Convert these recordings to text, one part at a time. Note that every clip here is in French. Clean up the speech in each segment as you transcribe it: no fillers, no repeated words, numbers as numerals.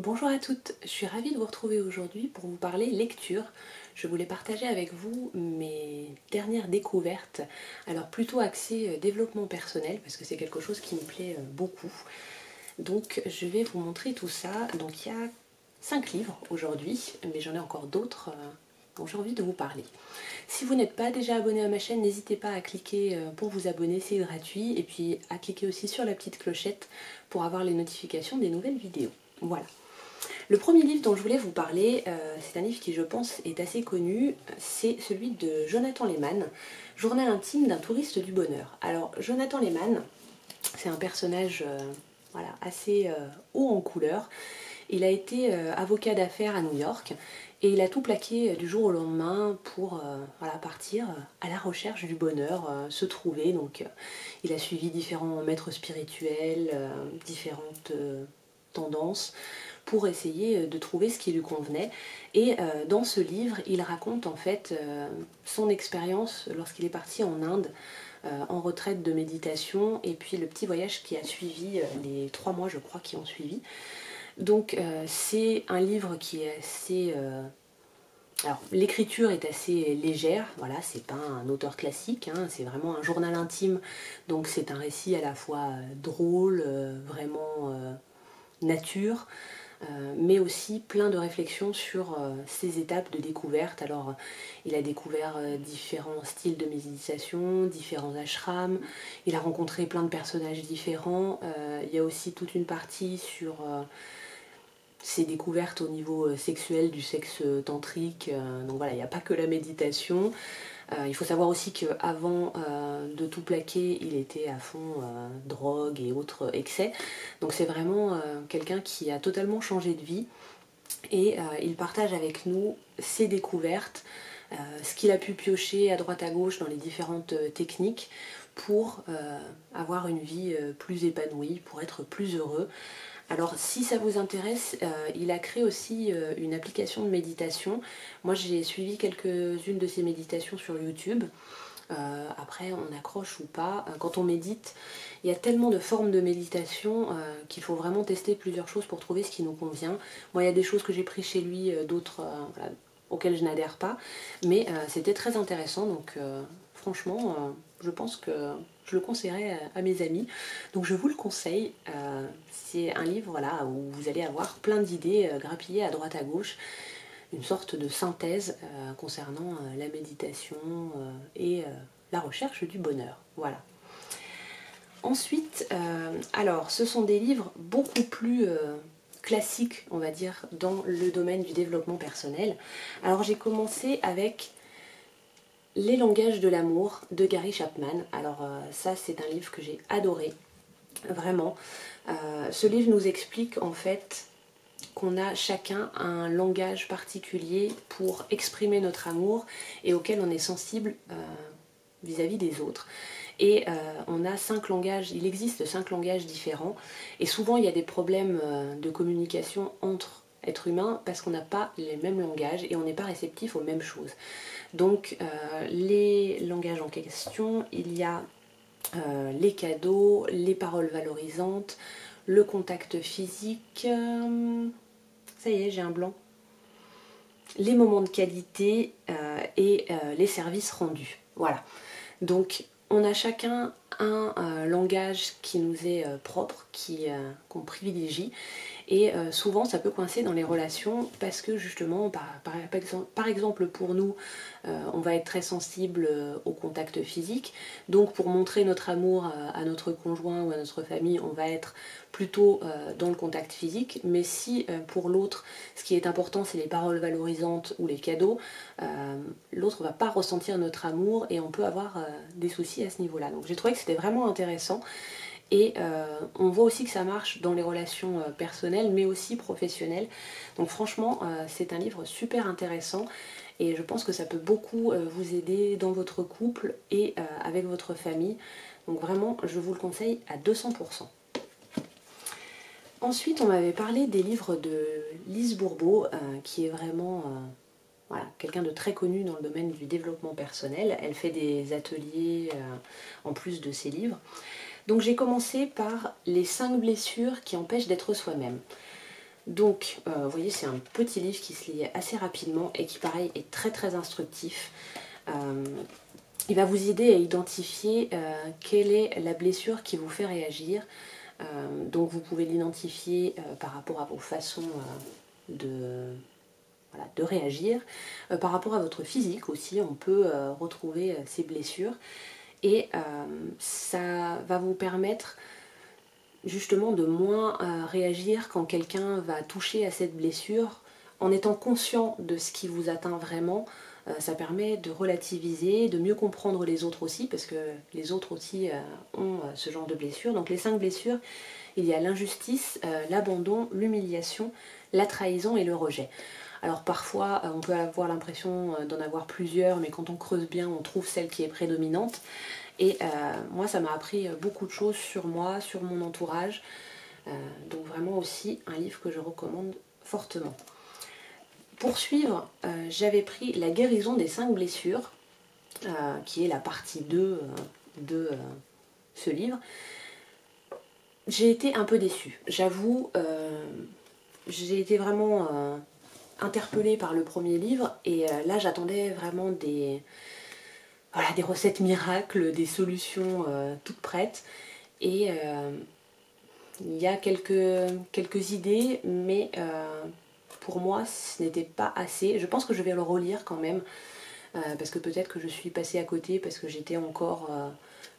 Bonjour à toutes, je suis ravie de vous retrouver aujourd'hui pour vous parler lecture. Je voulais partager avec vous mes dernières découvertes, alors plutôt axées développement personnel parce que c'est quelque chose qui me plaît beaucoup. Donc je vais vous montrer tout ça. Donc il y a 5 livres aujourd'hui, mais j'en ai encore d'autres dont j'ai envie de vous parler. Si vous n'êtes pas déjà abonné à ma chaîne, n'hésitez pas à cliquer pour vous abonner, c'est gratuit, et puis à cliquer aussi sur la petite clochette pour avoir les notifications des nouvelles vidéos. Voilà. Le premier livre dont je voulais vous parler, c'est un livre qui je pense est assez connu, c'est celui de Jonathan Lehman, Journal intime d'un touriste du bonheur. Alors Jonathan Lehman, c'est un personnage voilà, assez haut en couleur. Il a été avocat d'affaires à New York et il a tout plaqué du jour au lendemain pour voilà, partir à la recherche du bonheur, se trouver. Donc il a suivi différents maîtres spirituels, différentes tendances pour essayer de trouver ce qui lui convenait. Et dans ce livre, il raconte en fait son expérience lorsqu'il est parti en Inde en retraite de méditation et puis le petit voyage qui a suivi, les 3 mois je crois qui ont suivi. Donc c'est un livre qui est assez... alors l'écriture est assez légère, voilà, c'est pas un auteur classique, hein, c'est vraiment un journal intime, donc c'est un récit à la fois drôle, vraiment nature, mais aussi plein de réflexions sur ses étapes de découverte. Alors il a découvert différents styles de méditation, différents ashrams, il a rencontré plein de personnages différents, il y a aussi toute une partie sur ses découvertes au niveau sexuel, du sexe tantrique, donc voilà, il n'y a pas que la méditation. Il faut savoir aussi qu'avant de tout plaquer, il était à fond drogue et autres excès. Donc c'est vraiment quelqu'un qui a totalement changé de vie et il partage avec nous ses découvertes, ce qu'il a pu piocher à droite à gauche dans les différentes techniques pour avoir une vie plus épanouie, pour être plus heureux. Alors si ça vous intéresse, il a créé aussi une application de méditation. Moi j'ai suivi quelques-unes de ses méditations sur YouTube. Après on accroche ou pas. Quand on médite, il y a tellement de formes de méditation qu'il faut vraiment tester plusieurs choses pour trouver ce qui nous convient. Moi il y a des choses que j'ai prises chez lui, d'autres voilà, auxquelles je n'adhère pas. Mais c'était très intéressant, donc franchement je pense que je le conseillerais à mes amis. Donc je vous le conseille. C'est un livre voilà, où vous allez avoir plein d'idées grappillées à droite à gauche. Une sorte de synthèse concernant la méditation et la recherche du bonheur. Voilà. Ensuite, alors ce sont des livres beaucoup plus classiques, on va dire, dans le domaine du développement personnel. Alors j'ai commencé avec Les langages de l'amour de Gary Chapman. Alors ça c'est un livre que j'ai adoré, vraiment. Ce livre nous explique en fait qu'on a chacun un langage particulier pour exprimer notre amour et auquel on est sensible vis-à-vis des autres. Et on a 5 langages, il existe 5 langages différents et souvent il y a des problèmes de communication entre êtres humains parce qu'on n'a pas les mêmes langages et on n'est pas réceptif aux mêmes choses. Donc les langages en question, il y a les cadeaux, les paroles valorisantes, le contact physique, ça y est j'ai un blanc, les moments de qualité et les services rendus. Voilà. Donc on a chacun un langage qui nous est propre, qu'on privilégie. Et souvent ça peut coincer dans les relations parce que justement, par exemple pour nous, on va être très sensible au contact physique. Donc pour montrer notre amour à notre conjoint ou à notre famille, on va être plutôt dans le contact physique. Mais si pour l'autre, ce qui est important, c'est les paroles valorisantes ou les cadeaux, l'autre ne va pas ressentir notre amour et on peut avoir des soucis à ce niveau-là. Donc j'ai trouvé que c'était vraiment intéressant. Et on voit aussi que ça marche dans les relations personnelles mais aussi professionnelles. Donc franchement c'est un livre super intéressant et je pense que ça peut beaucoup vous aider dans votre couple et avec votre famille. Donc vraiment je vous le conseille à 200%. Ensuite on m'avait parlé des livres de Lise Bourbeau qui est vraiment voilà, quelqu'un de très connu dans le domaine du développement personnel. Elle fait des ateliers en plus de ses livres. Donc j'ai commencé par les 5 blessures qui empêchent d'être soi-même. Donc vous voyez, c'est un petit livre qui se lit assez rapidement et qui pareil est très très instructif. Il va vous aider à identifier quelle est la blessure qui vous fait réagir. Donc vous pouvez l'identifier par rapport à vos façons de réagir. Par rapport à votre physique aussi, on peut retrouver ces blessures. Et ça va vous permettre justement de moins réagir quand quelqu'un va toucher à cette blessure. En étant conscient de ce qui vous atteint vraiment, ça permet de relativiser, de mieux comprendre les autres aussi, parce que les autres aussi ont ce genre de blessures. Donc les 5 blessures, il y a l'injustice, l'abandon, l'humiliation, la trahison et le rejet. Alors parfois on peut avoir l'impression d'en avoir plusieurs, mais quand on creuse bien on trouve celle qui est prédominante. Et moi ça m'a appris beaucoup de choses sur moi, sur mon entourage. Donc vraiment aussi un livre que je recommande fortement. Pour suivre, j'avais pris La guérison des 5 blessures, qui est la partie 2 de ce livre. J'ai été un peu déçue, j'avoue. J'ai été vraiment interpellée par le premier livre et là j'attendais vraiment des recettes miracles, des solutions toutes prêtes. Et il y a quelques idées, mais pour moi ce n'était pas assez. Je pense que je vais le relire quand même, parce que peut-être que je suis passée à côté, parce que j'étais encore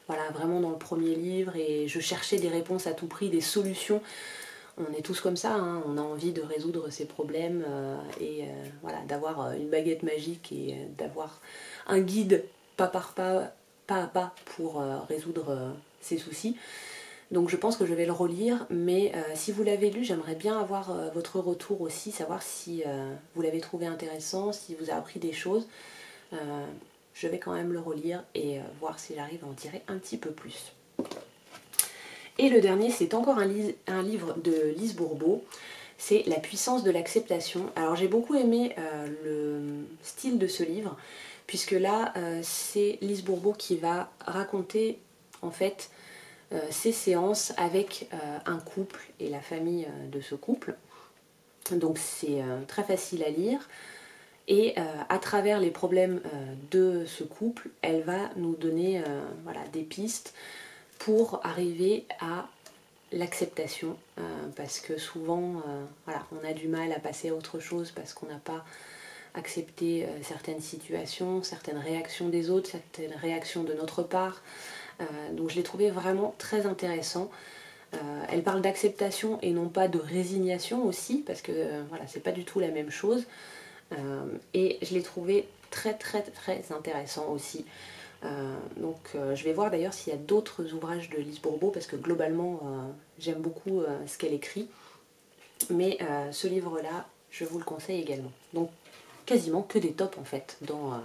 vraiment dans le premier livre et je cherchais des réponses à tout prix, des solutions. On est tous comme ça, hein, on a envie de résoudre ses problèmes et d'avoir une baguette magique et d'avoir un guide pas à pas pour résoudre ses soucis. Donc je pense que je vais le relire, mais si vous l'avez lu, j'aimerais bien avoir votre retour aussi, savoir si vous l'avez trouvé intéressant, si vous a appris des choses. Je vais quand même le relire et voir si j'arrive à en tirer un petit peu plus. Et le dernier, c'est encore un livre de Lise Bourbeau, c'est La puissance de l'acceptation. Alors j'ai beaucoup aimé le style de ce livre, puisque là c'est Lise Bourbeau qui va raconter en fait ses séances avec un couple et la famille de ce couple. Donc c'est très facile à lire. Et à travers les problèmes de ce couple, elle va nous donner des pistes pour arriver à l'acceptation, parce que souvent on a du mal à passer à autre chose parce qu'on n'a pas accepté certaines situations, certaines réactions des autres, certaines réactions de notre part. Donc je l'ai trouvé vraiment très intéressant. Elle parle d'acceptation et non pas de résignation aussi, parce que c'est pas du tout la même chose. Et je l'ai trouvé très très très intéressant aussi. Donc je vais voir d'ailleurs s'il y a d'autres ouvrages de Lise Bourbeau, parce que globalement j'aime beaucoup ce qu'elle écrit, mais ce livre là je vous le conseille également. Donc quasiment que des tops en fait dans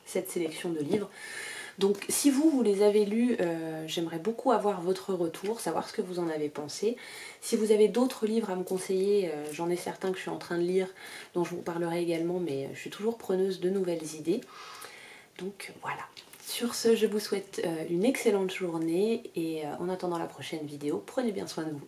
cette sélection de livres. Donc si vous les avez lus, j'aimerais beaucoup avoir votre retour, savoir ce que vous en avez pensé. Si vous avez d'autres livres à me conseiller, j'en ai certains que je suis en train de lire, dont je vous parlerai également, mais je suis toujours preneuse de nouvelles idées. Donc voilà. Sur ce, je vous souhaite une excellente journée et en attendant la prochaine vidéo, prenez bien soin de vous.